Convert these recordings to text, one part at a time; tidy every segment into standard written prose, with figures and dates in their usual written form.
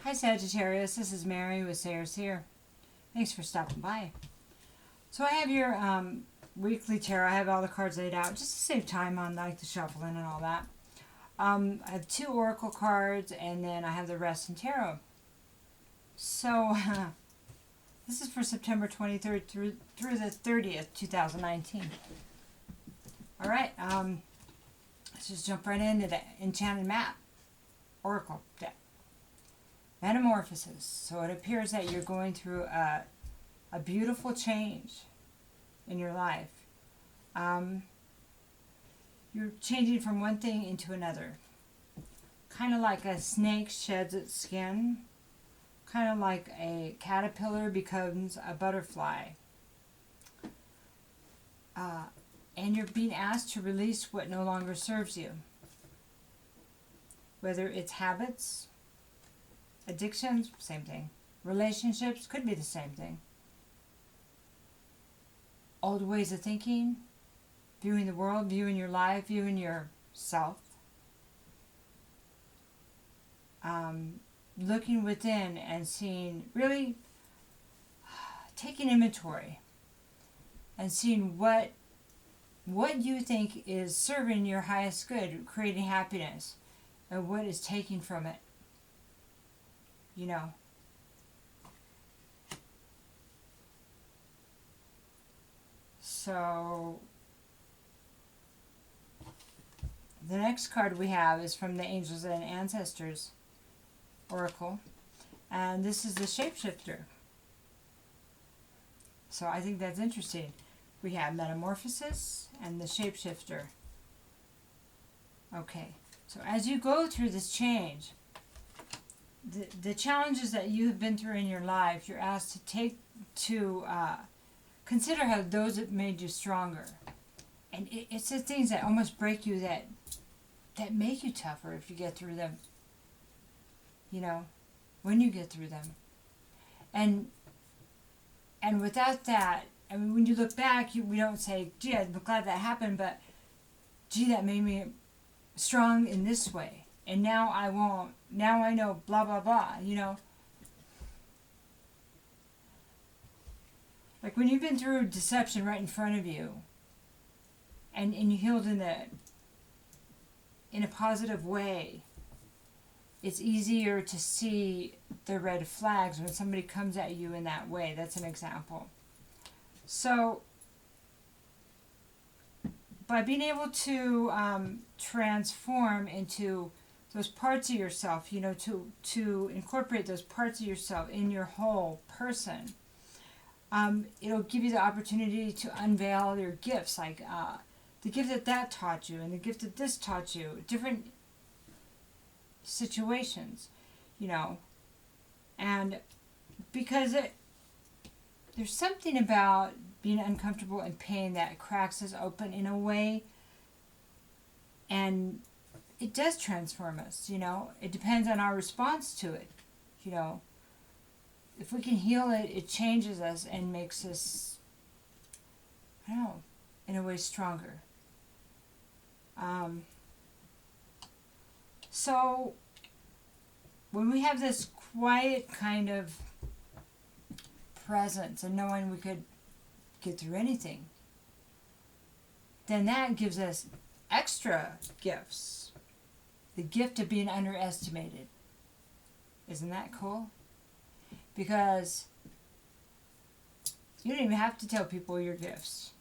Hi Sagittarius, this is Mary with Seer. Thanks for stopping by. So I have your weekly tarot. I have all the cards laid out just to save time on like the shuffling and all that. I have 2 oracle cards and then I have the rest in tarot. So this is for September 23rd through the 30th, 2019. Alright, let's just jump right into the Enchanted Map Oracle deck. Metamorphosis. So it appears that you're going through a beautiful change in your life. You're changing from one thing into another. Kind of like a snake sheds its skin. Kind of like a caterpillar becomes a butterfly. And you're being asked to release what no longer serves you. Whether it's habits, addictions, same thing. Relationships, could be the same thing. Old ways of thinking, viewing the world, viewing your life, viewing yourself. Looking within and seeing, really taking inventory and seeing what you think is serving your highest good, creating happiness, and what is taking from it. You know. So the next card we have is from the Angels and Ancestors Oracle, and this is the Shapeshifter. So I think that's interesting. We have Metamorphosis and the Shapeshifter. Okay, so as you go through this change, the challenges that you have been through in your life, you're asked to consider how those have made you stronger. And it's the things that almost break you that make you tougher if you get through them. You know, when you get through them. And without that, I mean, when you look back, we don't say, gee, I'm glad that happened, but gee, that made me strong in this way. And now I won't. Now I know blah, blah, blah, you know. Like when you've been through deception right in front of you and you healed in a positive way, it's easier to see the red flags when somebody comes at you in that way. That's an example. So by being able to transform into those parts of yourself, you know, to incorporate those parts of yourself in your whole person, it'll give you the opportunity to unveil your gifts, like the gift that taught you and the gift that this taught you, different situations, you know. And because there's something about being uncomfortable and pain that cracks us open in a way, and it does transform us, you know. It depends on our response to it, you know. If we can heal it, it changes us and makes us, I don't know, in a way stronger. So when we have this quiet kind of presence and knowing we could get through anything, then that gives us extra gifts. The gift of being underestimated. Isn't that cool? Because you don't even have to tell people your gifts.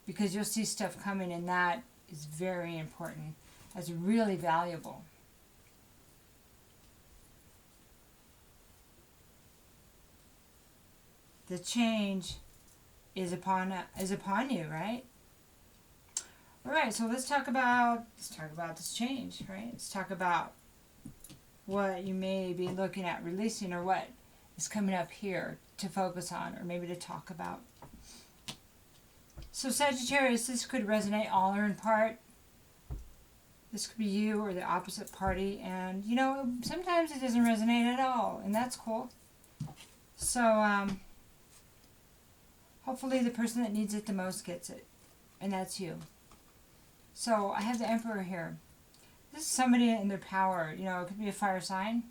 Because you'll see stuff coming, and that is very important. That's really valuable. The change is upon you, right? All right, so let's talk about this change, right? Let's talk about what you may be looking at releasing, or what is coming up here to focus on, or maybe to talk about. So Sagittarius, this could resonate all or in part. This could be you or the opposite party, and you know, sometimes it doesn't resonate at all, and that's cool. So hopefully the person that needs it the most gets it, and that's you. So I have the Emperor here. This is somebody in their power. You know, it could be a fire sign.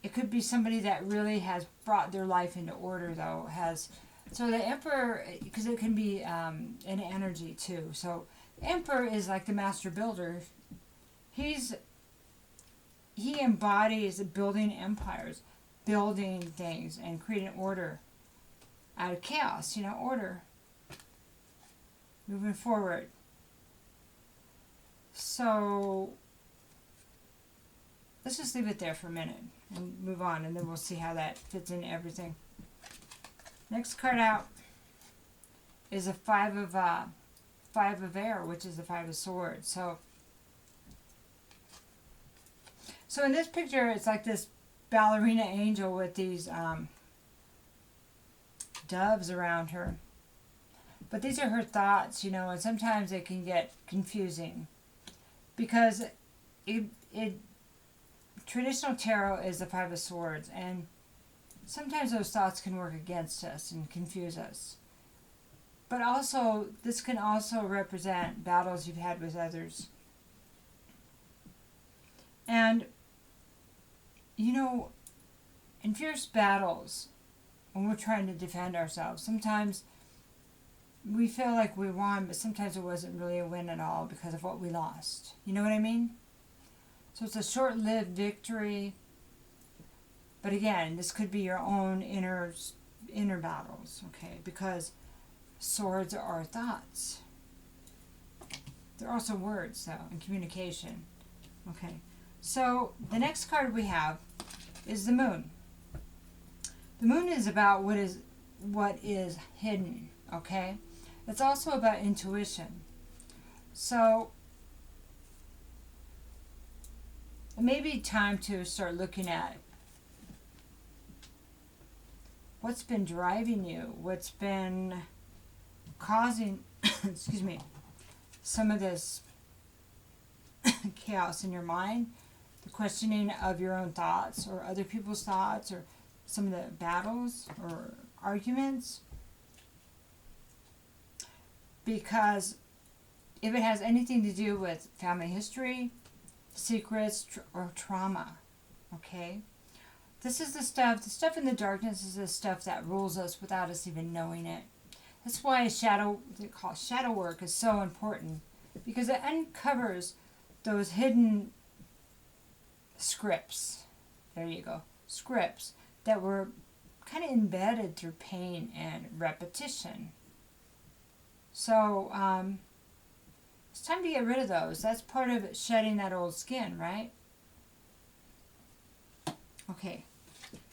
it could be somebody that really has brought their life into order, though. So the Emperor, because it can be an energy too. So the Emperor is like the master builder. He embodies building empires, building things, and creating order out of chaos. Order. Moving forward. So let's just leave it there for a minute and move on, and then we'll see how that fits into everything. Next card out is a five of air, which is the Five of Swords. So in this picture, it's like this ballerina angel with these doves around her. But these are her thoughts, and sometimes it can get confusing because traditional tarot is the Five of Swords, and sometimes those thoughts can work against us and confuse us. But also, this can also represent battles you've had with others. And, in fierce battles, when we're trying to defend ourselves, sometimes we feel like we won, but sometimes it wasn't really a win at all because of what we lost. You know what I mean? So it's a short-lived victory. But again, this could be your own inner battles, okay? Because swords are thoughts. They're also words, though, and communication. Okay. So the next card we have is the Moon. The Moon is about what is hidden, okay? It's also about intuition. So it may be time to start looking at what's been driving you, what's been causing, excuse me, some of this chaos in your mind, the questioning of your own thoughts or other people's thoughts, or some of the battles or arguments. Because if it has anything to do with family history, secrets, or trauma, okay? This is the stuff in the darkness is the stuff that rules us without us even knowing it. That's why shadow work is so important, because it uncovers those hidden scripts. There you go. Scripts that were kind of embedded through pain and repetition. So, it's time to get rid of those. That's part of shedding that old skin, right? Okay.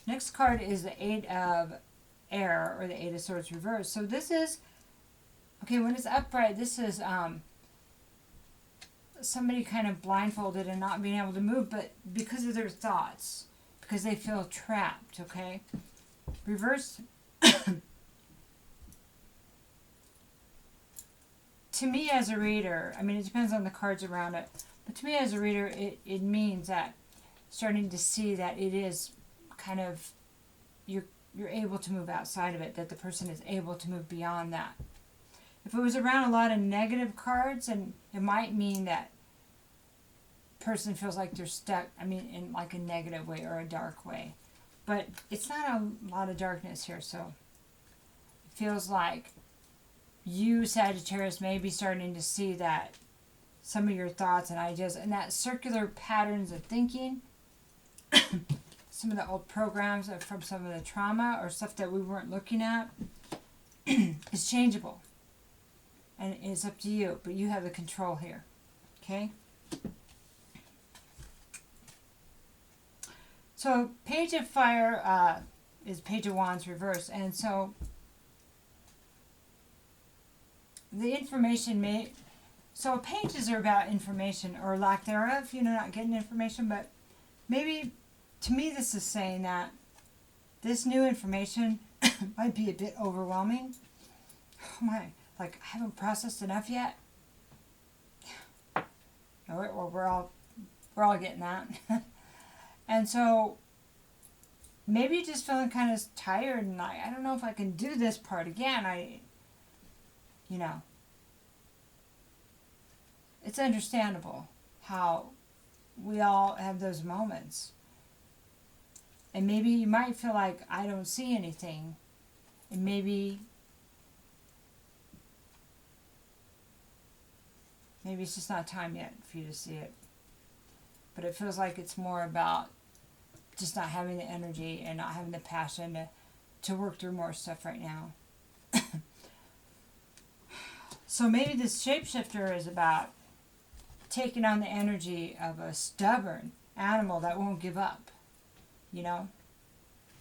Next card is the Eight of Air, or the Eight of Swords reversed. So this is, okay, when it's upright, this is somebody kind of blindfolded and not being able to move, but because of their thoughts, because they feel trapped, okay? Reverse. To me as a reader, I mean, it depends on the cards around it, but to me as a reader, it means that starting to see that it is kind of, you're able to move outside of it, that the person is able to move beyond that. If it was around a lot of negative cards, and it might mean that person feels like they're stuck, I mean, in like a negative way or a dark way. But it's not a lot of darkness here, so it feels like you, Sagittarius, may be starting to see that some of your thoughts and ideas and that circular patterns of thinking, some of the old programs from some of the trauma or stuff that we weren't looking at, is changeable. And it's up to you, but you have the control here. Okay? So, Page of Fire is Page of Wands reversed, and so the information so pages are about information or lack thereof, not getting information, but maybe, to me, this is saying that this new information might be a bit overwhelming. Oh my, like, I haven't processed enough yet. Well, we're all getting that. And so maybe you're just feeling kind of tired and I don't know if I can do this part again. It's understandable how we all have those moments. And maybe you might feel like, I don't see anything. And maybe it's just not time yet for you to see it. But it feels like it's more about just not having the energy and not having the passion to work through more stuff right now. So maybe this shapeshifter is about taking on the energy of a stubborn animal that won't give up, you know?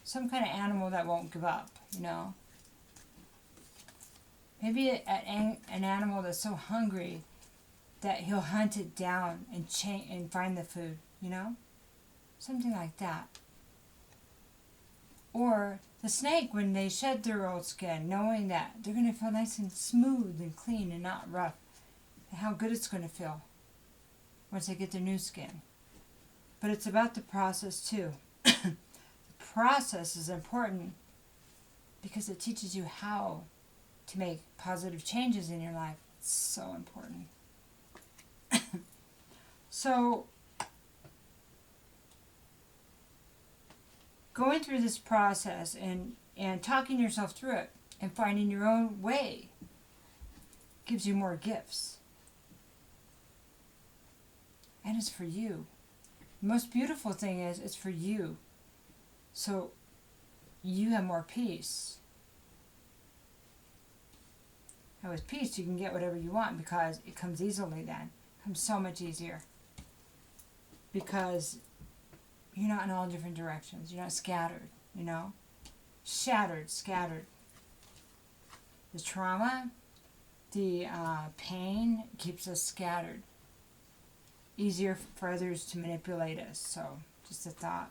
Some kind of animal that won't give up, you know? Maybe an animal that's so hungry that he'll hunt it down and find the food, you know? Something like that. Or the snake, when they shed their old skin, knowing that they're going to feel nice and smooth and clean and not rough, and how good it's going to feel once they get their new skin. But it's about the process too. The process is important because it teaches you how to make positive changes in your life. It's so important. So, going through this process and talking yourself through it and finding your own way gives you more gifts. And it's for you. The most beautiful thing is it's for you. So you have more peace. And with peace you can get whatever you want because it comes easily then. It comes so much easier. Because you're not in all different directions. You're not scattered, you know? Shattered, scattered. The trauma, the pain keeps us scattered. Easier for others to manipulate us. So, just a thought.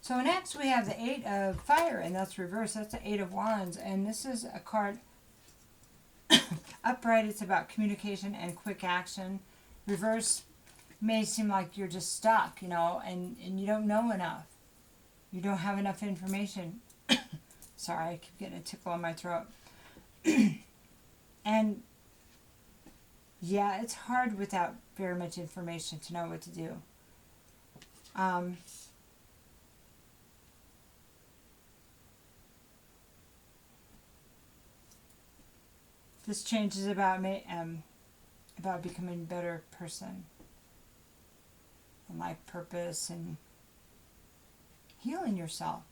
So next we have the 8 of Fire, and that's reversed. That's the 8 of Wands, and this is a card upright. It's about communication and quick action. Reverse may seem like you're just stuck, you know, and you don't know enough. You don't have enough information. Sorry, I keep getting a tickle in my throat. And yeah, it's hard without very much information to know what to do. This change is about becoming a better person. And life purpose and healing yourself,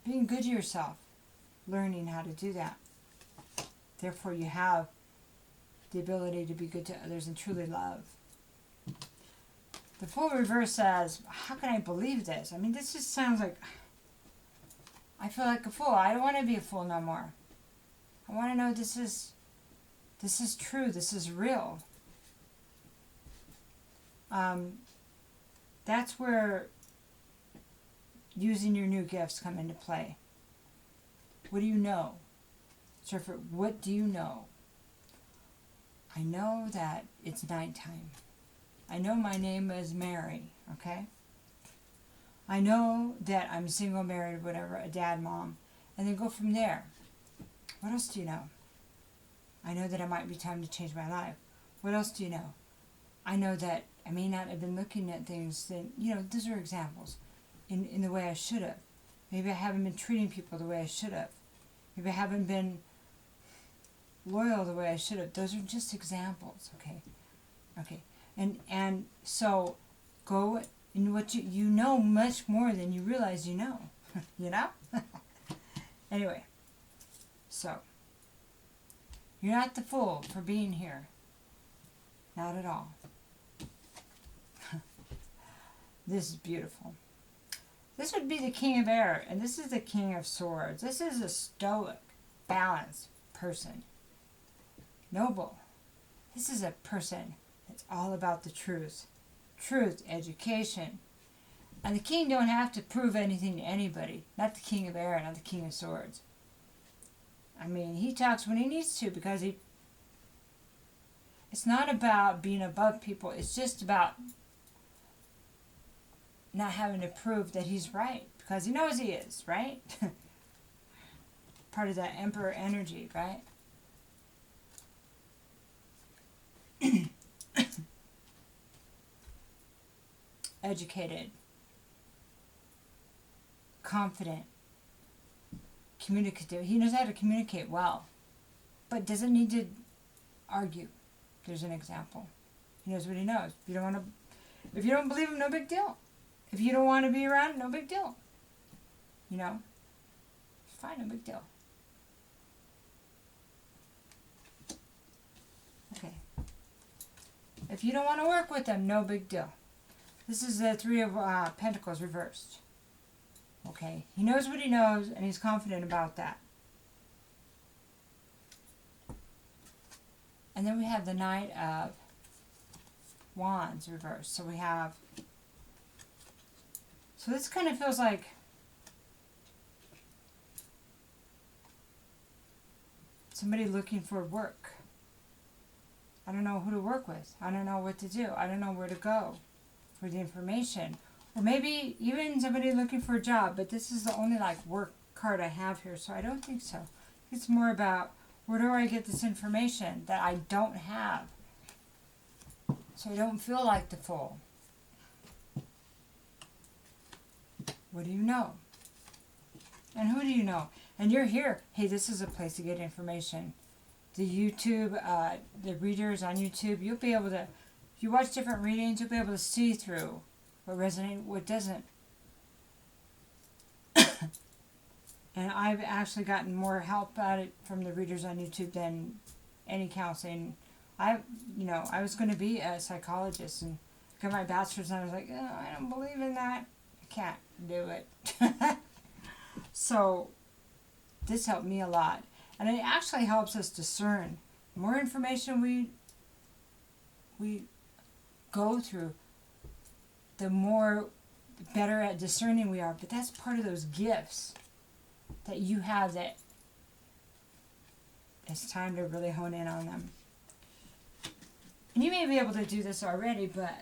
being good to yourself, learning how to do that. Therefore you have the ability to be good to others and truly love. The Fool reverse says, how can I believe this? I mean, this just sounds like, I feel like a fool. I don't want to be a fool no more. I want to know this is true, this is real. That's where using your new gifts come into play. What do you know? Surfer, what do you know? I know that it's nighttime. I know my name is Mary, okay? I know that I'm single, married, whatever, a dad, mom, and then go from there. What else do you know? I know that it might be time to change my life. What else do you know? I know that I may not have been looking at things that, you know, those are examples, in the way I should have. Maybe I haven't been treating people the way I should have. Maybe I haven't been loyal the way I should have. Those are just examples, okay? Okay. And so go in what you know much more than you realize you know. You know? Anyway. So you're not the fool for being here. Not at all. This is beautiful. This would be the King of Air, and this is the King of Swords. This is a stoic, balanced person. Noble. This is a person that's all about the truth. Truth, education. And the king don't have to prove anything to anybody. Not the King of Air, not the King of Swords. I mean, he talks when he needs to because it's not about being above people. It's just about not having to prove that he's right because he knows he is, right? Part of that emperor energy, right? Educated. confident, communicative. He knows how to communicate well, but doesn't need to argue. There's an example. He knows what he knows. If you don't believe him, no big deal. If you don't want to be around, no big deal. You know? It's fine, no big deal. Okay. If you don't want to work with them, no big deal. This is the Three of Pentacles reversed. Okay. He knows what he knows, and he's confident about that. And then we have the Knight of Wands reversed. So we have... So this kind of feels like... somebody looking for work. I don't know who to work with. I don't know what to do. I don't know where to go for the information. Or maybe even somebody looking for a job, but this is the only like work card I have here, so I don't think so. It's more about where do I get this information that I don't have, so I don't feel like the fool. What do you know? And who do you know? And you're here. Hey, this is a place to get information. The YouTube, the readers on YouTube, you'll be able to, if you watch different readings, you'll be able to see through what resonates, what doesn't. And I've actually gotten more help at it from the readers on YouTube than any counseling. I was going to be a psychologist and got my bachelor's, and I was like, oh, I don't believe in that. I can't do it. So this helped me a lot. And it actually helps us discern. The more information we go through, the better at discerning we are. But that's part of those gifts that you have, that it's time to really hone in on them. And you may be able to do this already, but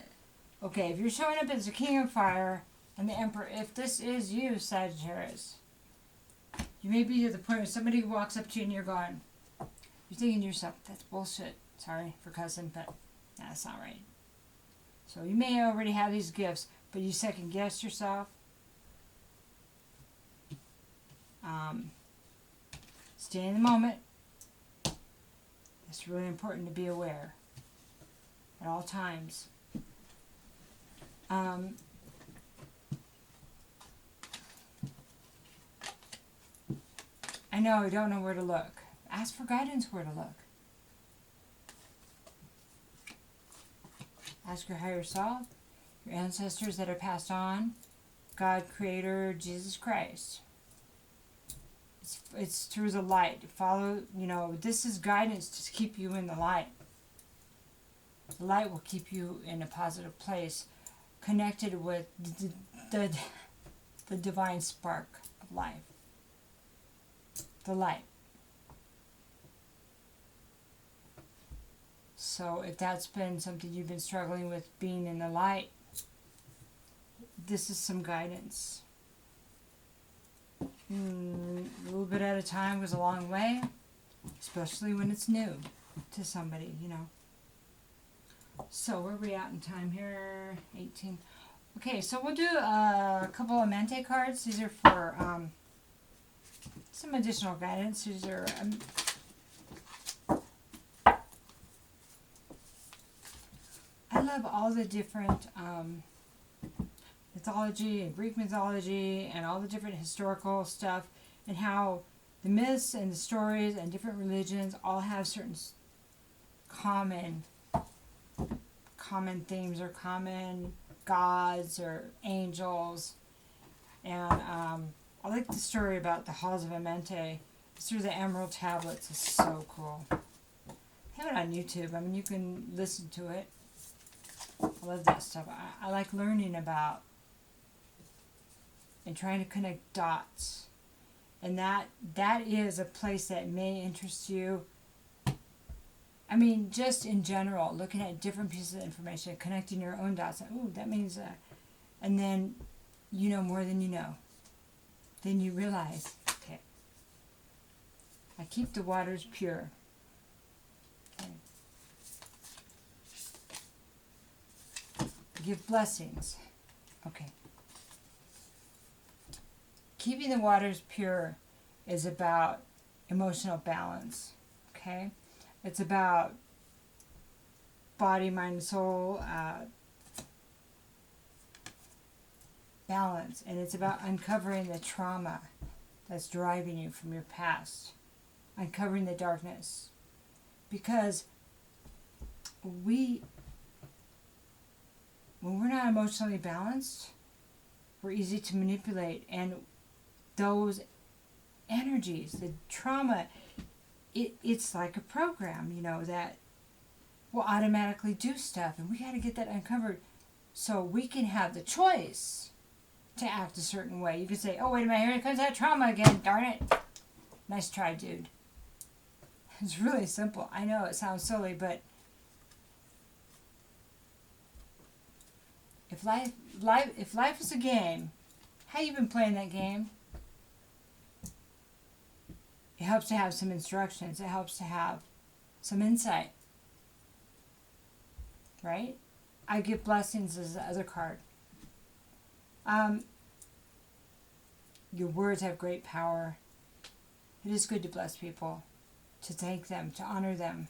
okay, if you're showing up as the King of Fire and the Emperor, if this is you, Sagittarius, you may be to the point where somebody walks up to you and you're going, you're thinking to yourself, that's bullshit. Sorry for cussing, but that's not right. So you may already have these gifts, but you second guess yourself. Stay in the moment. It's really important to be aware at all times. I know you don't know where to look. Ask for guidance where to look. Ask your higher self, your ancestors that are passed on, God, Creator, Jesus Christ. It's through the light. Follow, this is guidance to keep you in the light. The light will keep you in a positive place, connected with the divine spark of life. The light. So if that's been something you've been struggling with, being in the light, this is some guidance. A little bit at a time goes a long way, especially when it's new to somebody, So where are we at in time here? 18. Okay, so we'll do a couple of Mente cards. These are for some additional guidance. These are I love all the different mythology and Greek mythology and all the different historical stuff, and how the myths and the stories and different religions all have certain common themes or common gods or angels. And I like the story about the halls of Amente. It's through the emerald tablets. It's so cool. I have it on YouTube. I mean, you can listen to it. I love that stuff. I like learning about and trying to connect dots. And that is a place that may interest you. I mean, just in general, looking at different pieces of information, connecting your own dots. Ooh, that means that. And then you know more than you know. Then you realize, okay, I keep the waters pure. Okay. Give blessings. Okay. keeping the waters pure is about emotional balance, okay? It's about body, mind, soul balance, and it's about uncovering the trauma that's driving you from your past, uncovering the darkness, because when we're not emotionally balanced, we're easy to manipulate, and those energies, the trauma, it's like a program, that will automatically do stuff, and we got to get that uncovered so we can have the choice to act a certain way. You can say, oh, wait a minute, here comes that trauma again, darn it. Nice try, dude. It's really simple. I know it sounds silly, but if life is a game, how you been playing that game? It helps to have some instructions. It helps to have some insight. Right? I give blessings as the other card. Your words have great power. It is good to bless people, to thank them, to honor them,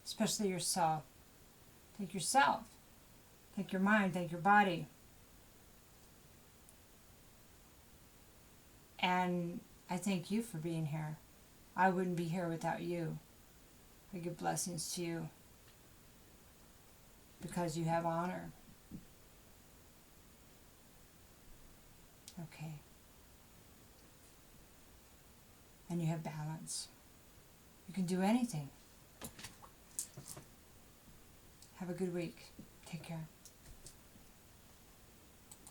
especially yourself. Thank yourself. Thank your mind. Thank your body. And I thank you for being here. I wouldn't be here without you. I give blessings to you because you have honor. Okay. And you have balance. You can do anything. Have a good week. Take care.